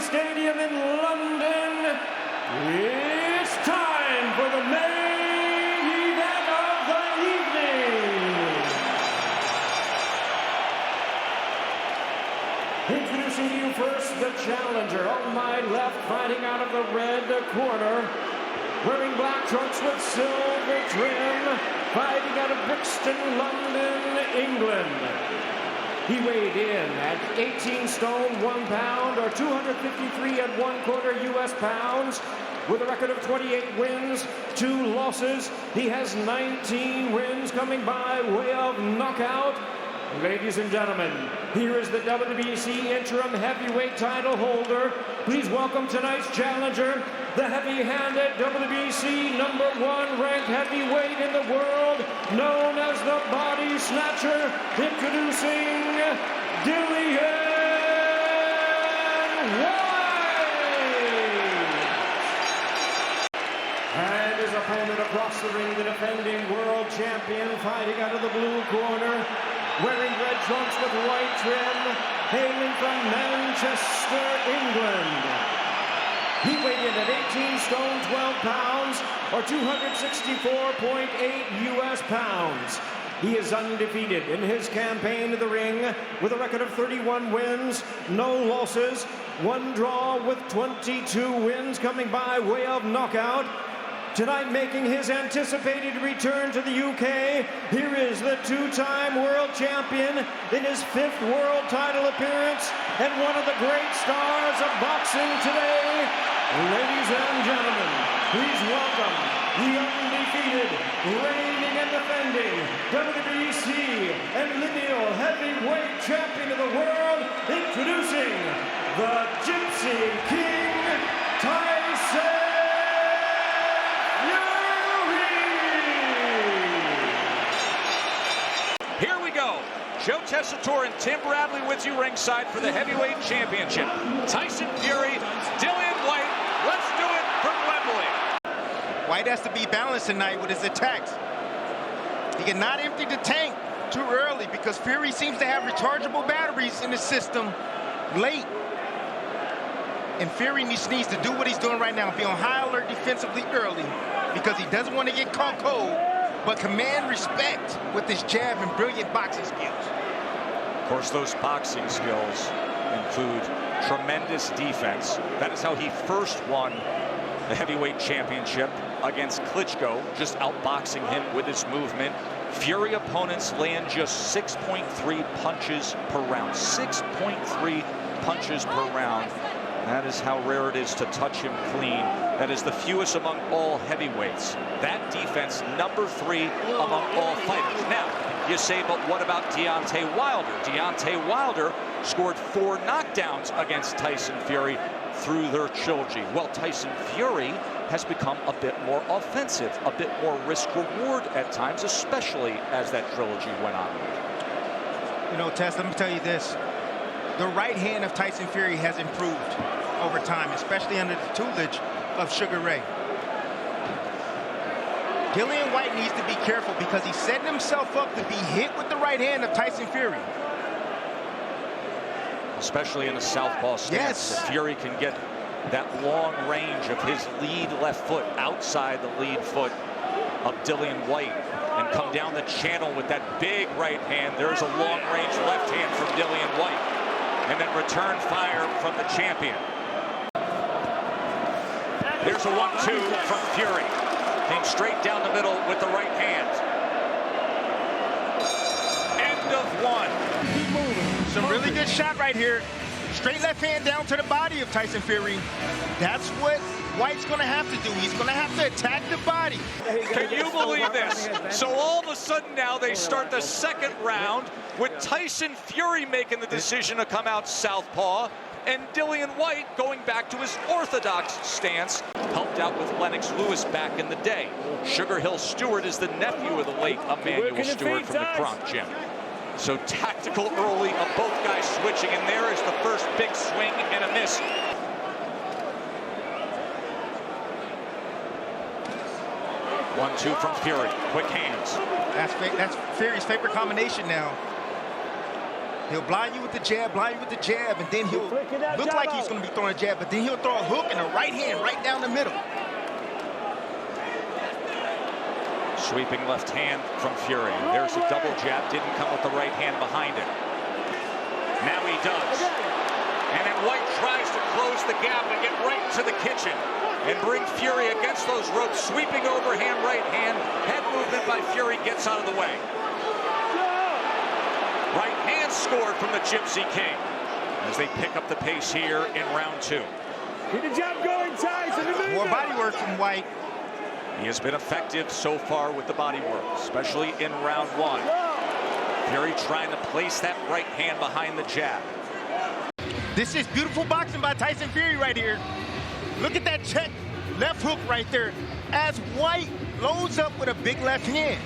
Stadium in London. It's time for the main event of the evening. Introducing to you first the challenger. On my left, fighting out of the red corner, wearing black trunks with silver trim, fighting out of Brixton, London, England. He weighed in at 18 stone, 1 pound, or 253 1/4 U.S. pounds, with a record of 28 wins, 2 losses. He has 19 wins coming by way of knockout. Ladies and gentlemen, here is the WBC interim heavyweight title holder. Please welcome tonight's challenger, the heavy-handed WBC #1 ranked heavyweight in the world, known as the Body Snatcher, introducing Dillian Whyte! And his opponent across the ring, the defending world champion, fighting out of the blue corner, wearing red trunks with white trim, hailing from Manchester, England. He weighed in at 18 stone, 12 pounds, or 264.8 U.S. pounds. He is undefeated in his campaign in the ring, with a record of 31 wins, no losses, 1 draw, with 22 wins coming by way of knockout. Tonight, making his anticipated return to the UK, here is the 2-time world champion in his 5th world title appearance, and one of the great stars of boxing today. Ladies and gentlemen, please welcome the undefeated, reigning and defending WBC and lineal heavyweight champion of the world, introducing the Gypsy King, Tyson Fury! Here we go. Joe Tessitore and Tim Bradley with you ringside for the heavyweight championship. Tyson Fury, Dillian Whyte. Let's do it from Wembley. Whyte has to be balanced tonight with his attacks. He cannot empty the tank too early because Fury seems to have rechargeable batteries in the system late. And Fury just needs to do what he's doing right now, be on high alert defensively early because he doesn't want to get caught cold, but command respect with his jab and brilliant boxing skills. Of course, those boxing skills include tremendous defense. That is how he first won the heavyweight championship against Klitschko, just outboxing him with his movement. Fury opponents land just 6.3 punches per round. 6.3 punches per round. That is how rare it is to touch him clean. That is the fewest among all heavyweights. That defense, #3 among all fighters. Now, you say, but what about Deontay Wilder? Deontay Wilder scored 4 knockdowns against Tyson Fury through their trilogy. Well, Tyson Fury has become a bit more offensive, a bit more risk-reward at times, especially as that trilogy went on. You know, Tess, let me tell you this. The right hand of Tyson Fury has improved over time, especially under the tutelage of Sugar Ray. Dillian Whyte needs to be careful because he's setting himself up to be hit with the right hand of Tyson Fury. Especially in a southpaw stance. Yes. If Fury can get that long range of his lead left foot outside the lead foot of Dillian Whyte and come down the channel with that big right hand, there's a long range left hand from Dillian Whyte. And then return fire from the champion. There's a 1-2 from Fury. Came straight down the middle with the right hand. End of 1. Some really good shot right here. Straight left hand down to the body of Tyson Fury. That's what Whyte's going to have to do. He's going to have to attack the body. Can you believe this? So all of a sudden now they start the 2nd round with Tyson Fury making the decision to come out southpaw and Dillian Whyte going back to his orthodox stance, helped out with Lennox Lewis back in the day. Sugar Hill Stewart is the nephew of the late Emmanuel Stewart from the Kronk Gym. So tactical early of both guys switching, and there is the first big swing and a miss. One-two from Fury. Quick hands. That's Fury's favorite combination now. He'll blind you with the jab, and then he'll look like he's going to be throwing a jab, but then he'll throw a hook and a right hand right down the middle. Sweeping left hand from Fury. There's a double jab, didn't come with the right hand behind it. Now he does. And then Whyte tries to close the gap and get right into the kitchen and bring Fury against those ropes. Sweeping overhand right hand. Head movement by Fury gets out of the way. Right hand scored from the Gypsy King as they pick up the pace here in round 2. Get the jab going, Tyson. More body work from Whyte. He has been effective so far with the body work, especially in round 1. Fury trying to place that right hand behind the jab. This is beautiful boxing by Tyson Fury right here. Look at that check left hook right there as Whyte loads up with a big left hand.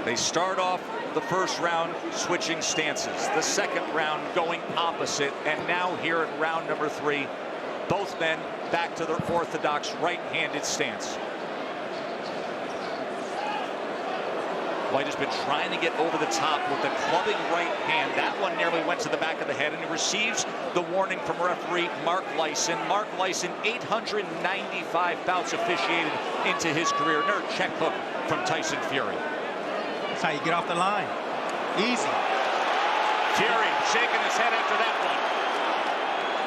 They start off the first round switching stances, the second round going opposite, and now here in round number 3, both men back to their orthodox right-handed stance. Whyte has been trying to get over the top with the clubbing right hand. That one nearly went to the back of the head, and he receives the warning from referee Mark Lyson. Mark Lyson, 895 bouts officiated into his career. Another check hook from Tyson Fury. That's how you get off the line. Easy. Fury shaking his head after that one.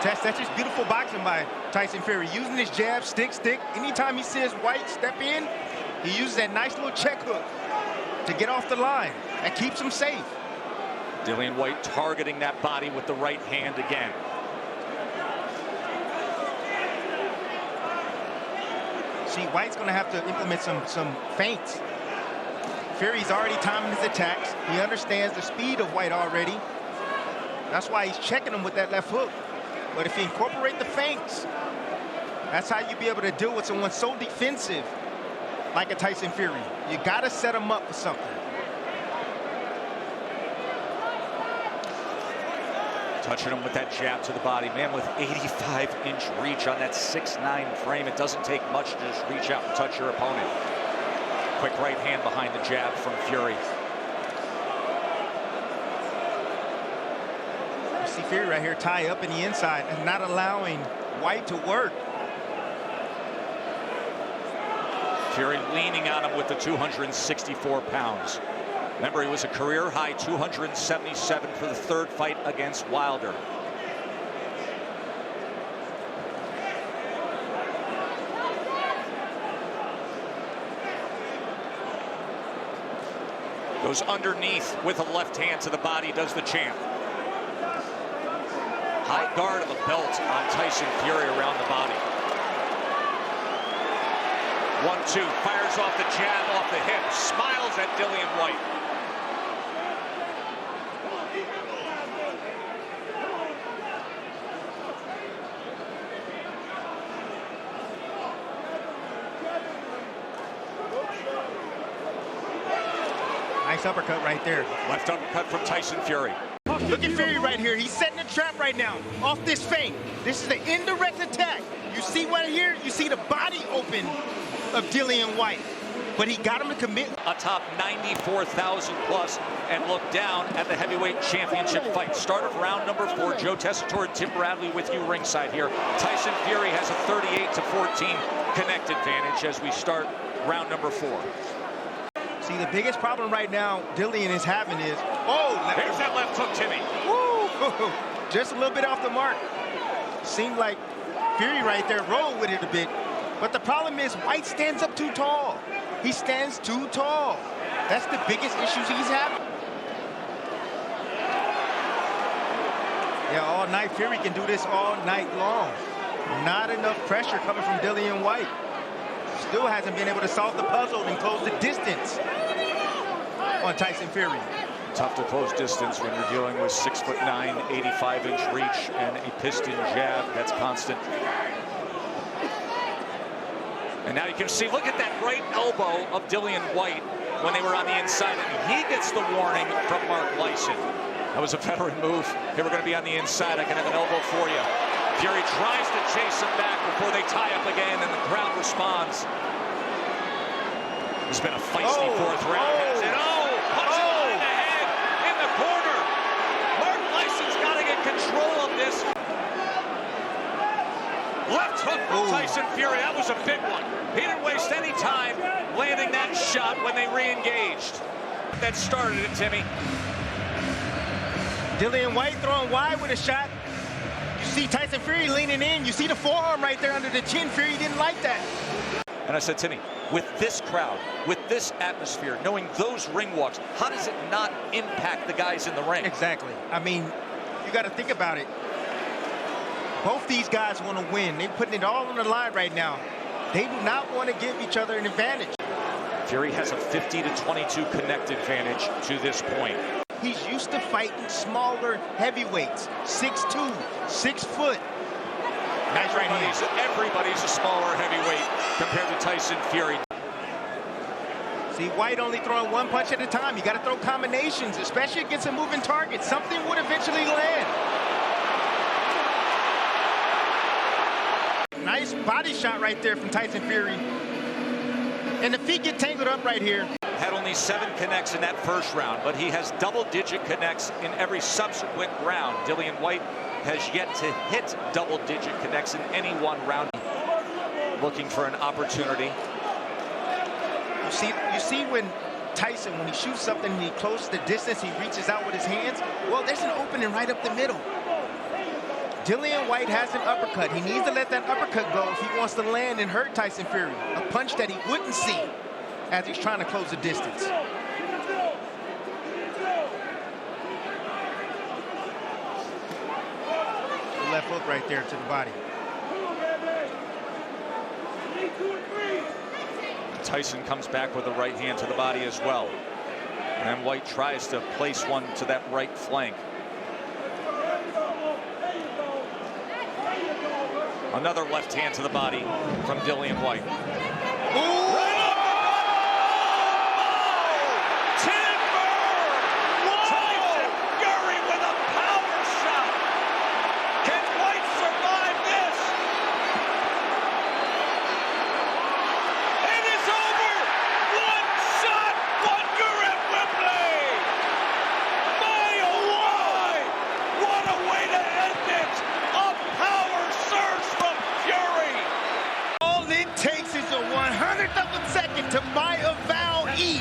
That's just beautiful boxing by Tyson Fury. Using his jab, stick. Anytime he sees Whyte step in, he uses that nice little check hook to get off the line. That keeps him safe. Dillian Whyte targeting that body with the right hand again. See, Whyte's going to have to implement some feints. Fury's already timing his attacks. He understands the speed of Whyte already. That's why he's checking him with that left hook. But if you incorporate the feints, that's how you be able to deal with someone so defensive like a Tyson Fury. You got to set him up for something. Touching him with that jab to the body. Man with 85-inch reach on that 6'9" frame. It doesn't take much to just reach out and touch your opponent. Quick right hand behind the jab from Fury. You see Fury right here tie up in the inside and not allowing Whyte to work. Fury leaning on him with the 264 pounds. Remember, he was a career-high 277 for the third fight against Wilder. Goes underneath with a left hand to the body, does the champ. High guard of the belt on Tyson Fury around the body. 1-2, fires off the jab off the hip, smiles at Dillian Whyte. Nice uppercut right there. Left uppercut from Tyson Fury. Look at Fury right here. He's setting a trap right now off this feint. This is the indirect attack. You see right here? You see the body open of Dillian Whyte. But he got him to commit. Atop 94,000 plus and look down at the heavyweight championship fight. Start of round number 4. Joe Tessitore and Tim Bradley with you ringside here. Tyson Fury has a 38-14 connect advantage as we start round number 4. See, the biggest problem right now Dillian is having is, there's that left hook, Timmy. Woo! Just a little bit off the mark. Seemed like Fury right there rolled with it a bit. But the problem is Whyte stands up too tall. He stands too tall. That's the biggest issues he's having. Yeah, all night. Fury can do this all night long. Not enough pressure coming from Dillian Whyte. Still hasn't been able to solve the puzzle and close the distance on Tyson Fury. Tough to close distance when you're dealing with 6'9", 85-inch reach and a piston jab that's constant. And now you can see, look at that right elbow of Dillian Whyte when they were on the inside. And he gets the warning from Mark Lyson. That was a veteran move. They were going to be on the inside. I can have an elbow for you. Fury tries to chase him back before they tie up again, and the crowd responds. It's been a feisty fourth round. Has it? Punch it right in the head, in the corner. Martin Lyson's got to get control of this. Left hook from Tyson Fury. That was a big one. He didn't waste any time landing that shot when they re-engaged. That started it, Timmy. Dillian Whyte throwing wide with a shot. You see Tyson Fury leaning in. You see the forearm right there under the chin. Fury didn't like that. And I said, Timmy, with this crowd, with this atmosphere, knowing those ring walks, how does it not impact the guys in the ring? Exactly. I mean, you got to think about it. Both these guys want to win. They're putting it all on the line right now. They do not want to give each other an advantage. Fury has a 50-22 connect advantage to this point. He's used to fighting smaller heavyweights, 6'2", 6 foot. Nice right hand. Everybody's a smaller heavyweight compared to Tyson Fury. See, Whyte only throwing one punch at a time. You got to throw combinations, especially against a moving target. Something would eventually land. Nice body shot right there from Tyson Fury. And the feet get tangled up right here. Had only 7 connects in that first round, but he has double-digit connects in every subsequent round. Dillian Whyte has yet to hit double-digit connects in any one round. Looking for an opportunity. You see when Tyson, when he shoots something and he closes the distance, he reaches out with his hands. Well, there's an opening right up the middle. Dillian Whyte has an uppercut. He needs to let that uppercut go if he wants to land and hurt Tyson Fury. A punch that he wouldn't see as he's trying to close the distance. The left hook right there to the body. Tyson comes back with a right hand to the body as well. And Whyte tries to place one to that right flank. Another left hand to the body from Dillian Whyte. Tyson Fury with a power shot. Can Whyte survive this? It is over. One shot wonder at Wembley. My oh my! What a way to end it! A power surge from Fury. All it takes is a 100th of a second to buy a vowel E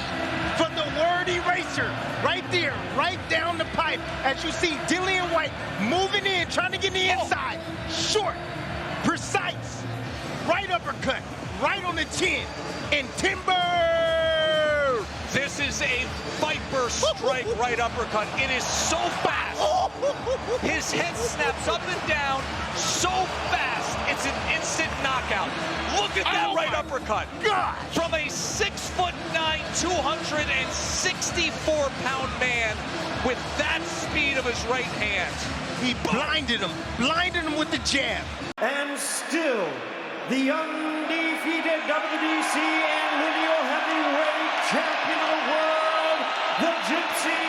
from the word eraser. Right there, right down the pipe. As you see Dillian Whyte moving in, trying to get the inside. Short, precise, right uppercut, right on the chin, and timber! This is a viper strike right uppercut. It is so fast. His head snaps up and down so fast. It's an instant knockout. Look at that right uppercut. God! From a 6'9", 264-pound man with that speed of his right hand. He blinded him with the jab. And still, the undefeated WBC and lineal heavyweight champion of the world, the Gypsy